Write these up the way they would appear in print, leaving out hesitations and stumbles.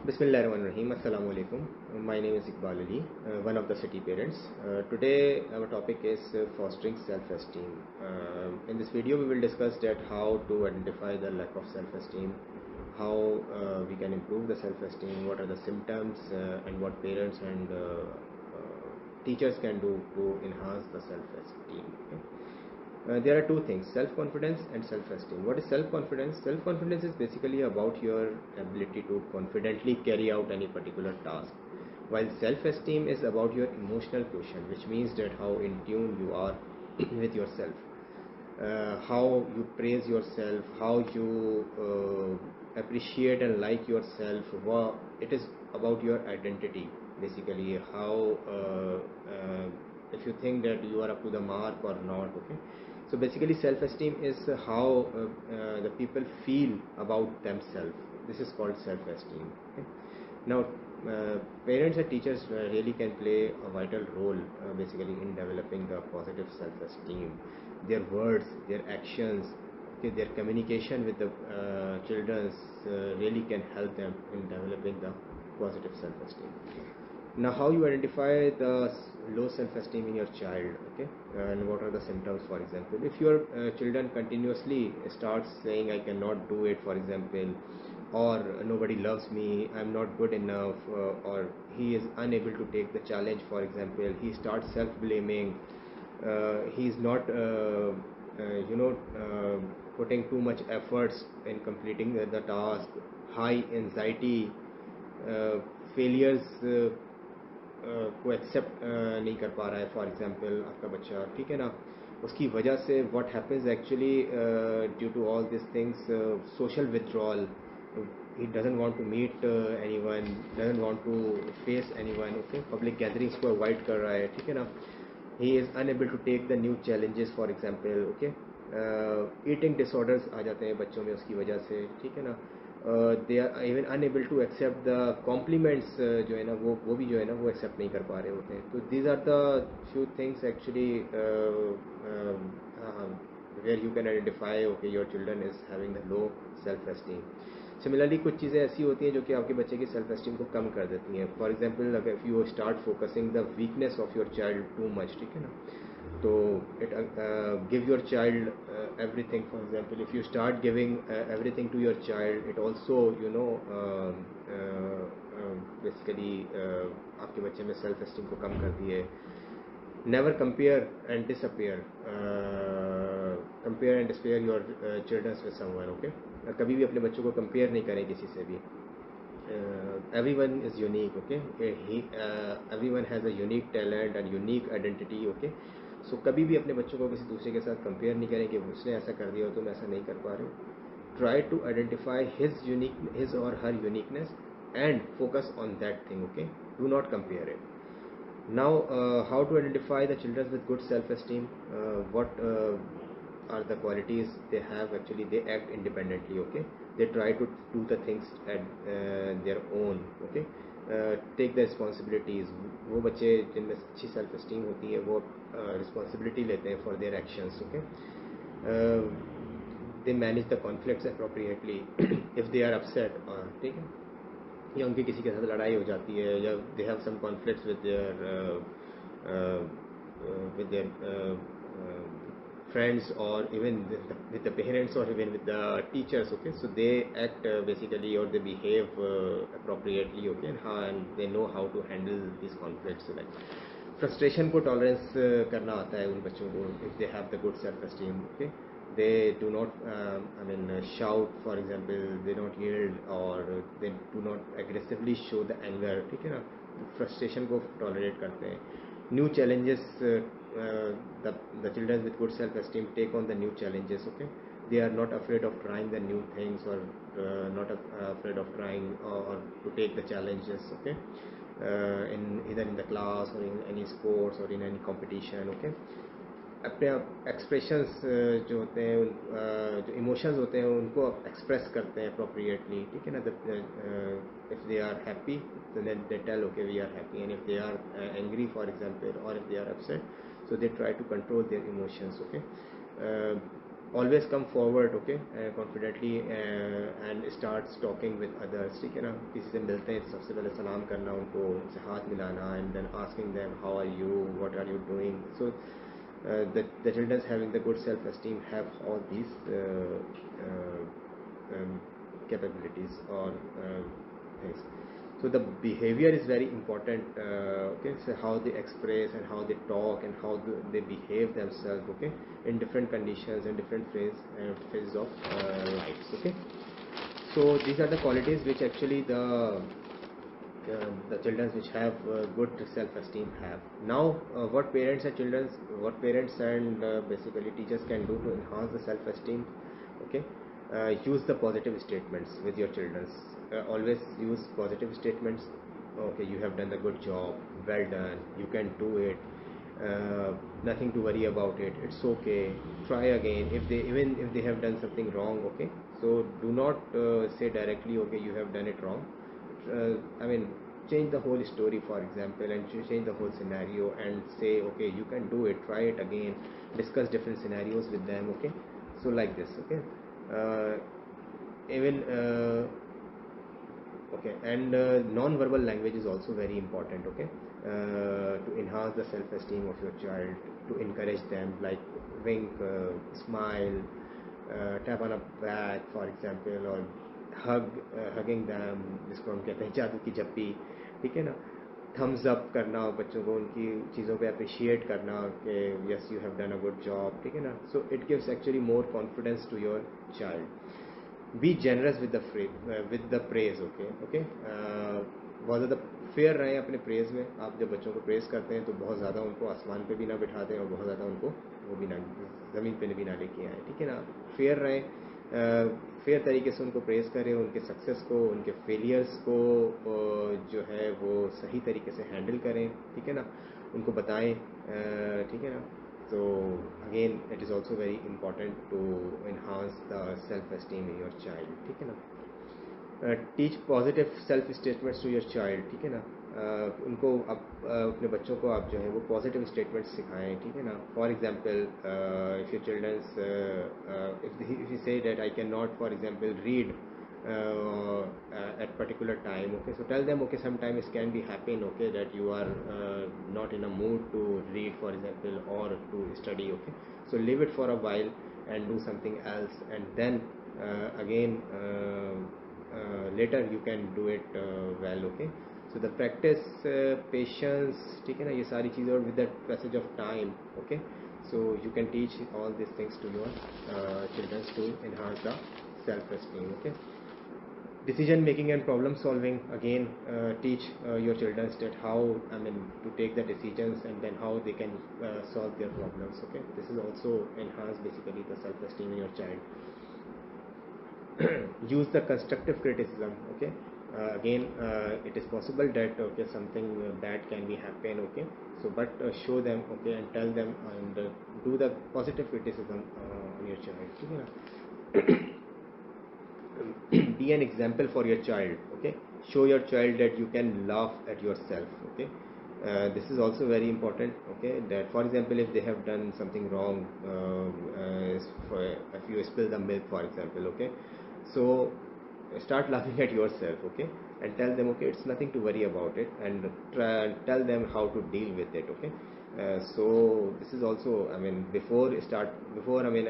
Bismillahirrahmanirrahim. Assalamu alaikum. My name is Iqbal Ali, one of the city parents. Today our topic is fostering self-esteem. In this video we will discuss that how to identify the lack of self-esteem, how we can improve the self-esteem, what are the symptoms, and what parents and teachers can do to enhance the self-esteem. Okay? There are two things, self-confidence and self-esteem. What is self-confidence? Self-confidence is basically about your ability to confidently carry out any particular task, while self-esteem is about your emotional quotient, which means that how in tune you are with yourself, how you praise yourself, how you appreciate and like yourself. It is about your identity, basically how if you think that you are up to the mark or not. Okay, so basically self-esteem is how the people feel about themselves. This is called self-esteem. Okay? Now parents and teachers really can play a vital role basically in developing the positive self-esteem. Their words, their actions, okay, their communication with the children really can help them in developing the positive self-esteem. Now how you identify the low self-esteem in your child, okay, and what are the symptoms? For example, if your children continuously starts saying I cannot do it, for example, or nobody loves me, I'm not good enough, or he is unable to take the challenge, for example, he starts self-blaming, he's not putting too much efforts in completing the task, high anxiety, failures को accept नहीं कर पा रहा है, for example आपका बच्चा, ठीक है ना, उसकी वजह से what happens actually due to all this things, social withdrawal, he doesn't want to meet anyone, doesn't want to face anyone, okay, public gatherings को अवॉइड कर रहा है, ठीक है ना, he is unable to take the new challenges, for example, okay, eating disorders आ जाते हैं बच्चों में उसकी वजह से, ठीक है ना, they are even unable to accept the compliments, जो है ना वो भी जो है ना वो accept नहीं कर पा रहे होते हैं. तो these are the few things actually where you can identify okay your children is having the low self-esteem. Similarly कुछ चीज़ें ऐसी होती हैं जो कि आपके बच्चे की सेल्फ एस्टीम को कम कर देती हैं. फॉर एग्जाम्पल अगर if you start focusing the weakness of your child too much, ठीक है ना, तो it give your child everything. For example if you start giving everything to your child, it also you know basically आपके बच्चे में self esteem को कम कर दिए. Never compare and disappear, compare and despair your childrens with someone. Okay, कभी भी अपने बच्चों को कंपेयर नहीं करें किसी से भी. everyone is unique, okay, everyone has a unique talent and unique identity, okay. So कभी भी अपने बच्चों को किसी दूसरे के साथ कंपेयर नहीं करें कि उसने ऐसा कर दिया हो तो मैं ऐसा नहीं कर पा रहा हूँ. Try to identify his or her uniqueness and focus on that thing, okay. Do not compare it. Now how to identify the children with good self-esteem? What are the qualities they have? Actually they act independently, okay, they try to do the things at their own, okay, take the responsibilities. वो बच्चे जिनमें अच्छी self esteem होती है वो responsibility लेते हैं for their actions, okay. They manage the conflicts appropriately if they are upset, ठीक है, या उनकी किसी के साथ लड़ाई हो जाती है, या they have some conflicts with their friends, or even with the parents, or even with the teachers, okay. So they act basically, or they behave appropriately, okay, and they know how to handle these conflicts. So like frustration को tolerance करना आता है उन बच्चों को if they have the good self-esteem, okay. They do not shout, for example, they don't yield, or they do not aggressively show the anger, ठीक है ना, frustration को tolerate करते हैं. New challenges, the children with good self-esteem take on the new challenges, okay. They are not afraid of trying the new things, or not afraid of trying or to take the challenges, okay, in either in the class or in any sports or in any competition, okay. अपने expressions जो होते हैं, जो emotions होते हैं उनको express करते हैं अप्रोप्रिएटली, ठीक है ना. If they are happy then they tell okay we are happy, and if they are angry, for example, or if they are upset, so they try to control their emotions, okay. always come forward, okay, confidently, and starts talking with others, ठीक है ना. किसी से मिलते हैं सबसे पहले सलाम करना उनको, उनसे हाथ मिलाना, and then asking them how are you, what are you doing. So the children having the good self-esteem have all these capabilities or things. So the behavior is very important, okay, so how they express and how they talk and how they behave themselves, okay, in different conditions and different phases of lives, okay. So these are the qualities which actually the children which have good self-esteem have. Now what parents and basically teachers can do to enhance the self-esteem, okay. Use the positive statements with your children. Always use positive statements. Okay, you have done a good job, well done, you can do it, nothing to worry about it, it's okay, try again. Even if they have done something wrong, okay, so do not say directly, okay, you have done it wrong. I mean, change the whole story, for example, and change the whole scenario and say, okay, you can do it, try it again, discuss different scenarios with them, okay. So like this, okay. Even okay, and non-verbal language is also very important, okay, to enhance the self-esteem of your child, to encourage them, like wink, smile, tap on a back, for example, or hugging them, जिसको हम कहते हैं जादू की जप्पी, ठीक है ना. Thums up करना बच्चों को, उनकी चीज़ों पे अप्रिशिएट करना कि yes you have done a good job, ठीक है ना. So it gives actually more confidence to your child. Be generous with the praise, okay. बहुत ज़्यादा फेयर रहें अपने प्रेज में. आप जब बच्चों को प्रेज करते हैं तो बहुत ज़्यादा उनको आसमान पे भी ना बिठा दें और बहुत ज़्यादा उनको वो भी ना ज़मीन पे भी ना लेके आए, ठीक है ना. फेयर रहें, फेयर तरीके से उनको प्रेज करें, उनके सक्सेस को, उनके फेलियर्स को जो है वो सही तरीके से हैंडल करें, ठीक है ना, उनको बताएं, ठीक है ना. So again it is also very important to enhance the self-esteem in your child, ठीक है ना. Teach positive self statements to your child, ठीक है ना. उनको अपने बच्चों को आप जो है वो पॉजिटिव स्टेटमेंट्स सिखाएं, ठीक है ना. For example if your childrens if you say that I cannot, for example, read at particular time, okay, so tell them, okay, sometimes it can be happen, okay, that you are not in a mood to read, for example, or to study, okay, so leave it for a while and do something else, and then again later you can do it well, okay. So the practice, patience, ठीक है ना, ये सारी चीज़ें, और with the passage of time, okay, so you can teach all these things to your children to enhance the self-esteem, okay. Decision making and problem solving, again teach your children that how, I mean, to take the decisions and then how they can solve their problems, okay. This is also enhance basically the self-esteem in your child. Use the constructive criticism, okay. Again it is possible that, okay, something bad can be happen, okay, so but show them, okay, and tell them, and do the positive criticism on your child, ठीक है ना. Be an example for your child, okay. Show your child that you can laugh at yourself, okay. This is also very important, okay, that for example if they have done something wrong, if you spill the milk, for example, okay, so start laughing at yourself, okay, and tell them, okay, it's nothing to worry about it, and tell them how to deal with it, okay. So this is also, I mean, before I mean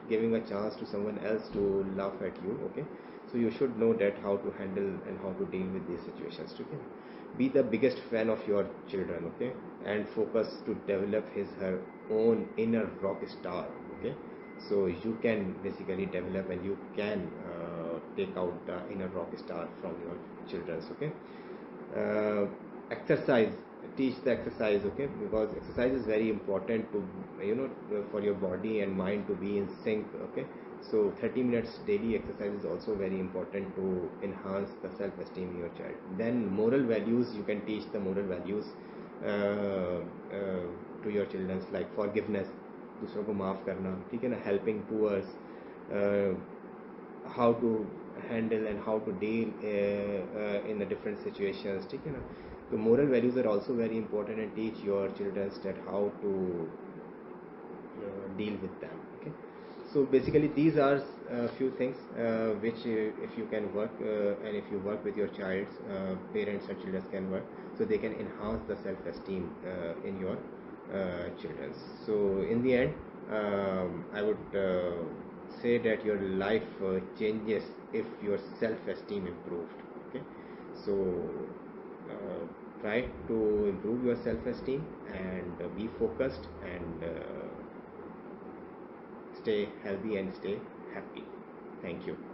giving a chance to someone else to laugh at you, okay, so you should know that how to handle and how to deal with these situations, okay. Be the biggest fan of your children, okay, and focus to develop her own inner rock star, okay. So you can basically develop and you can take out the inner rock star from your children, okay. Exercise, teach the exercise, okay, because exercise is very important to, you know, for your body and mind to be in sync, okay. So 30 minutes daily exercise is also very important to enhance the self-esteem in your child. Then moral values, you can teach the moral values to your children, like forgiveness, दूसरों को माफ़ करना, ठीक है ना, helping poor, how to handle and how to deal in the different situations, ठीक है ना. So moral values are also very important, and teach your children that how to deal with them, okay. So So basically these are a few things which if you can work and if you work with your child's parents or children can work, so they can enhance the self-esteem in your children. So in the end, I would say that your life changes if your self-esteem improved. Okay, so try to improve your self-esteem and be focused and stay healthy and stay happy. Thank you.